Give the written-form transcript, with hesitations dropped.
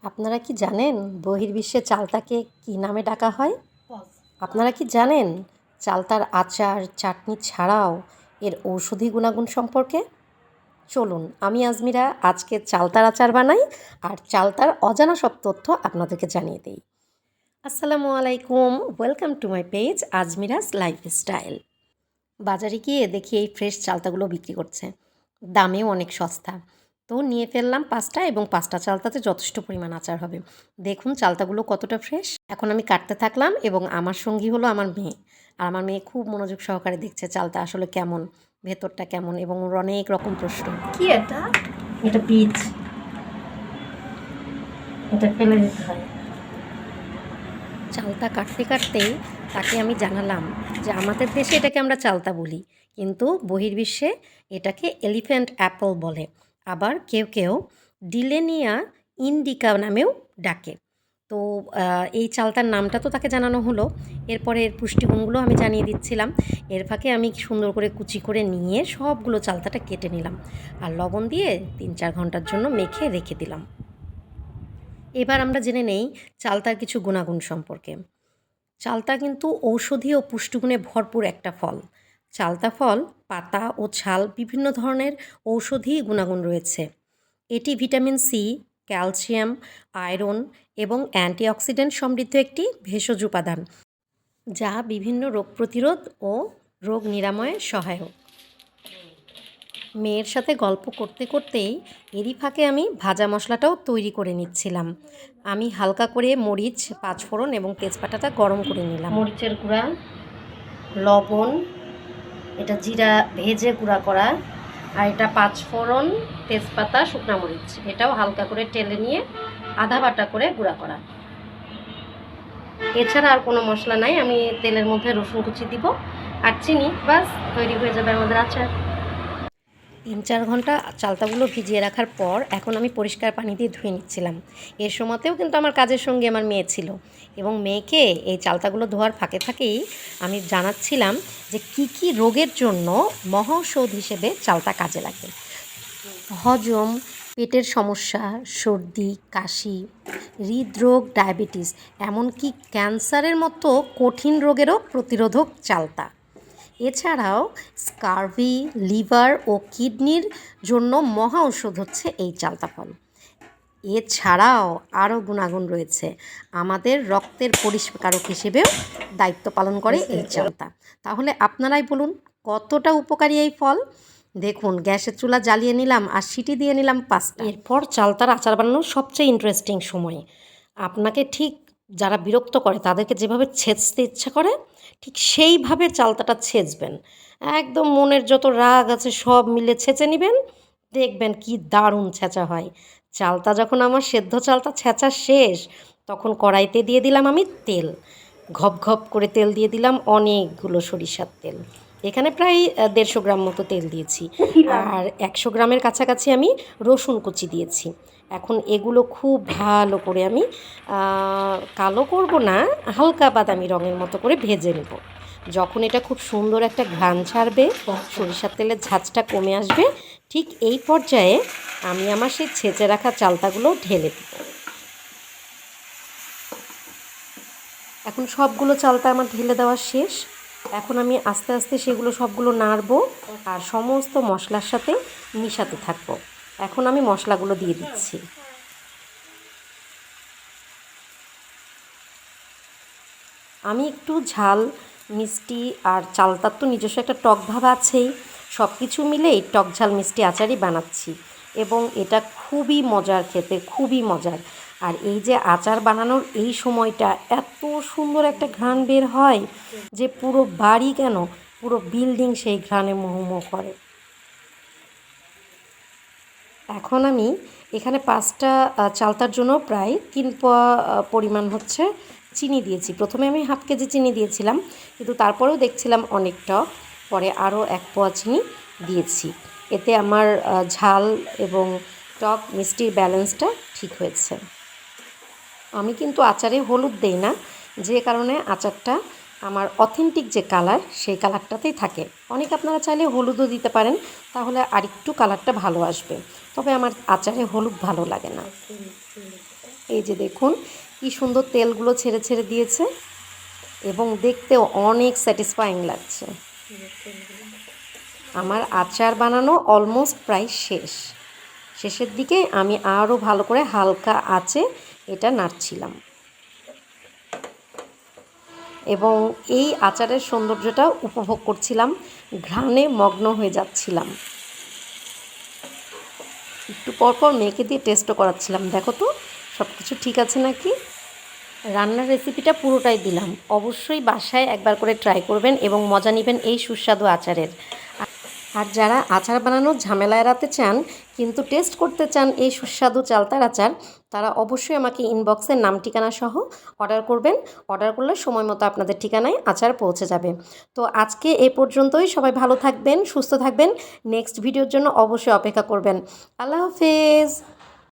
আপনারা কি জানেন বহির্বিশ্বে চালতাকে কী নামে ডাকা হয়? আপনারা কি জানেন চালতার আচার চাটনি ছাড়াও এর ঔষধি গুণাগুণ সম্পর্কে? চলুন আমি আজমিরা আজকে চালতার আচার বানাই আর চালতার অজানা সব তথ্য আপনাদেরকে জানিয়ে দিই। আসসালামু আলাইকুম, welcome to my page Ajmira's lifestyle. বাজারে গিয়ে দেখি এই ফ্রেশ চালতাগুলো বিক্রি করছে, দামেও অনেক সস্তা। তো নিয়ে ফেললাম 5টা এবং 5টা চালতাতে যথেষ্ট পরিমাণ আচার হবে। দেখুন চালতাগুলো কতটা ফ্রেশ। এখন আমি কাটতে থাকলাম এবং আমার সঙ্গী হলো আমার মেয়ে। আর আমার মেয়ে খুব মনোযোগ সহকারে দেখছে চালতা আসলে কেমন, ভেতরটা কেমন, এবং ওর অনেক রকম প্রশ্ন। কি এটা? এটা বীজ, এটা ফেলে দিতে হয়। চালতা কাটতে কাটতেই তাকে আমি জানালাম যে আমাদের দেশে এটাকে আমরা চালতা বলি, কিন্তু বহির্বিশ্বে এটাকে এলিফ্যান্ট অ্যাপল বলে। আবার কেউ কেউ ডিলেনিয়া ইন্ডিকা নামেও ডাকে। তো এই চালতার নামটা তো তাকে জানানো হলো, এরপরে এর পুষ্টিগুণগুলো আমি জানিয়ে দিচ্ছিলাম। এর ফাঁকে আমি সুন্দর করে কুচি করে নিয়ে সবগুলো চালতাটা কেটে নিলাম আর লবণ দিয়ে 3-4 ঘন্টার জন্য মেখে রেখে দিলাম। এবার আমরা জেনে নেই চালতার কিছু গুণাগুণ সম্পর্কে। চালতা কিন্তু ঔষধি ও পুষ্টিগুণে ভরপুর একটা ফল। চালতা ফল পাতা ও ছাল বিভিন্ন ধরনের ঔষধি গুণাগুণ রয়েছে। এটি ভিটামিন সি, ক্যালসিয়াম, আয়রন এবং অ্যান্টিঅক্সিডেন্ট সমৃদ্ধ একটি ভেষজ উপাদান, যা বিভিন্ন রোগ প্রতিরোধ ও রোগ নিরাময়ে সহায়ক। মেয়ের সাথে গল্প করতে করতেই এরই ফাঁকে আমি ভাজা মশলাটাও তৈরি করে নিচ্ছিলাম। আমি হালকা করে মরিচ, পাঁচফোড়ন এবং তেজপাতাটা গরম করে নিলাম। মরিচের গুঁড়া, লবণ, এটা জিরা ভেজে গুঁড়া করা, আর এটা পাঁচফোড়ন, তেজপাতা, শুকনা মরিচ, এটাও হালকা করে টেলে নিয়ে আধা বাটা করে গুঁড়া করা। এছাড়া আর কোনো মশলা নাই। আমি তেলের মধ্যে রসুন কুচি দিব আর চিনি, বাস তৈরি হয়ে যাবে আমাদের আচার। 3-4 ঘন্টা চালতাগুলো ভিজিয়ে রাখার পর এখন আমি পরিষ্কার পানি দিয়ে ধুয়ে নিচ্ছিলাম। এর সময়তেও কিন্তু আমার কাজের সঙ্গে আমার মেয়ে ছিল, এবং মেয়েকে এই চালতাগুলো ধোয়ার ফাঁকে ফাঁকেই আমি জানাচ্ছিলাম যে কি কি রোগের জন্য মহাঔষধ হিসেবে চালতা কাজে লাগে। হজম, পেটের সমস্যা, সর্দি, কাশি, হৃদরোগ, ডায়াবেটিস, এমনকি ক্যান্সারের মতো কঠিন রোগেরও প্রতিরোধক চালতা। এছাড়াও স্কারভি, লিভার ও কিডনির জন্য মহা ঔষধ হচ্ছে এই চালতা ফল। এছাড়াও আরও গুণাগুণ রয়েছে। আমাদের রক্তের পরিষ্কারক হিসেবেও দায়িত্ব পালন করে এই চালতা। তাহলে আপনারাই বলুন কতটা উপকারী এই ফল। দেখুন গ্যাসের চুলা জ্বালিয়ে নিলাম আর সিটি দিয়ে নিলাম 5টা। এরপর চালতার আচার বানানোর সবচেয়ে ইন্টারেস্টিং সময়। আপনাকে ঠিক যারা বিরক্ত করে তাদেরকে যেভাবে ছেঁচতে ইচ্ছা করে ঠিক সেইভাবে চালতাটা ছেঁচবেন। একদম মনের যত রাগ আছে সব মিলে ছেঁচে নেবেন, দেখবেন কি দারুণ ছেঁচা হয়। চালতা যখন আমার সেদ্ধ চালতা ছেঁচা শেষ, তখন কড়াইতে দিয়ে দিলাম আমি তেল। ঘপ ঘপ করে তেল দিয়ে দিলাম অনেকগুলো সরিষার তেল। এখানে প্রায় 150 গ্রাম মতো তেল দিয়েছি, আর 100 গ্রামের কাছাকাছি আমি রসুন কুচি দিয়েছি। এখন এগুলো খুব ভালো করে আমি কালো করব না, হালকা বাদামি রঙের মতো করে ভেজে নেব। যখন এটা খুব সুন্দর একটা ঘ্রাণ ছাড়বে, সরিষার তেলের ঝাঁঝটা কমে আসবে, ঠিক এই পর্যায়ে আমি আমার সেই ছেঁচে রাখা চালতাগুলো ঢেলে দেব। এখন সবগুলো চালতা আমার ঢেলে দেওয়া শেষ। এখন আমি আস্তে আস্তে সেগুলো সবগুলো নাড়বো আর সমস্ত মশলার সাথে মিশাতে থাকবো। এখন আমি মশলাগুলো দিয়ে দিচ্ছি। আমি একটু ঝাল, মিষ্টি আর চালতার তো নিজস্ব একটা টক ভাব আছেই, সব কিছু মিলে এই টক ঝাল মিষ্টি আচারই বানাচ্ছি, এবং এটা খুবই মজার খেতে, খুবই মজার। আর এই যে আচার বানানোর এই সময়টা এত সুন্দর একটা ঘ্রাণ বের হয় যে পুরো বাড়ি কেন পুরো বিল্ডিং সেই ঘ্রাণে মোহমোহ করে। এখন আমি এখানে 5টা চালতার জন্য প্রায় 3 পোয়া পরিমাণ হচ্ছে চিনি দিয়েছি। প্রথমে আমি হাফ কেজি চিনি দিয়েছিলাম, কিন্তু তারপরেও দেখছিলাম অনেক টক, পরে আরও 1 পোয়া চিনি দিয়েছি। এতে আমার ঝাল এবং টক মিষ্টির ব্যালেন্সটা ঠিক হয়েছে। আমি কিন্তু আচারে হলুদ দেই না, যে কারণে আচারটা আমার অথেন্টিক যে কালার সেই কালারটাতেই থাকে। অনেকে আপনারা চাইলে হলুদও দিতে পারেন, তাহলে আরেকটু কালারটা ভালো আসবে, তবে আমার আচারে হলুদ ভালো লাগে না। এই যে দেখুন কি সুন্দর তেলগুলো ছেড়ে ছেড়ে দিয়েছে এবং দেখতেও অনেক স্যাটিসফাইং লাগছে। আমার আচার বানানো অলমোস্ট প্রায় শেষের দিকে আমি আরও ভালো করে হালকা আঁচে এটা নাড়ছিলাম এবং এই আচারের সৌন্দর্যটা উপভোগ করছিলাম, ঘ্রাণে মগ্ন হয়ে যাচ্ছিলাম। একটু পরপর মেয়েকে দিয়ে টেস্টও করাচ্ছিলাম, দেখো তো সব কিছু ঠিক আছে নাকি। রান্নার রেসিপিটা পুরোটাই দিলাম, অবশ্যই বাসায় একবার করে ট্রাই করবেন এবং মজা নেবেন এই সুস্বাদু আচারের। আর যারা আচার বানানোর ঝামেলা এড়াতে চান কিন্তু টেস্ট করতে চান এই সুস্বাদু চালতার আচার, তারা অবশ্যই আমাকে ইনবক্সে নাম ঠিকানা সহ অর্ডার করবেন। অর্ডার করলে সময় মতো আপনাদের ঠিকানায় আচার পৌঁছে যাবে। তো আজকে এ পর্যন্তই, সবাই ভালো থাকবেন, সুস্থ থাকবেন। নেক্সট ভিডিওর জন্য অবশ্যই অপেক্ষা করবেন। আল্লাহ হাফেজ।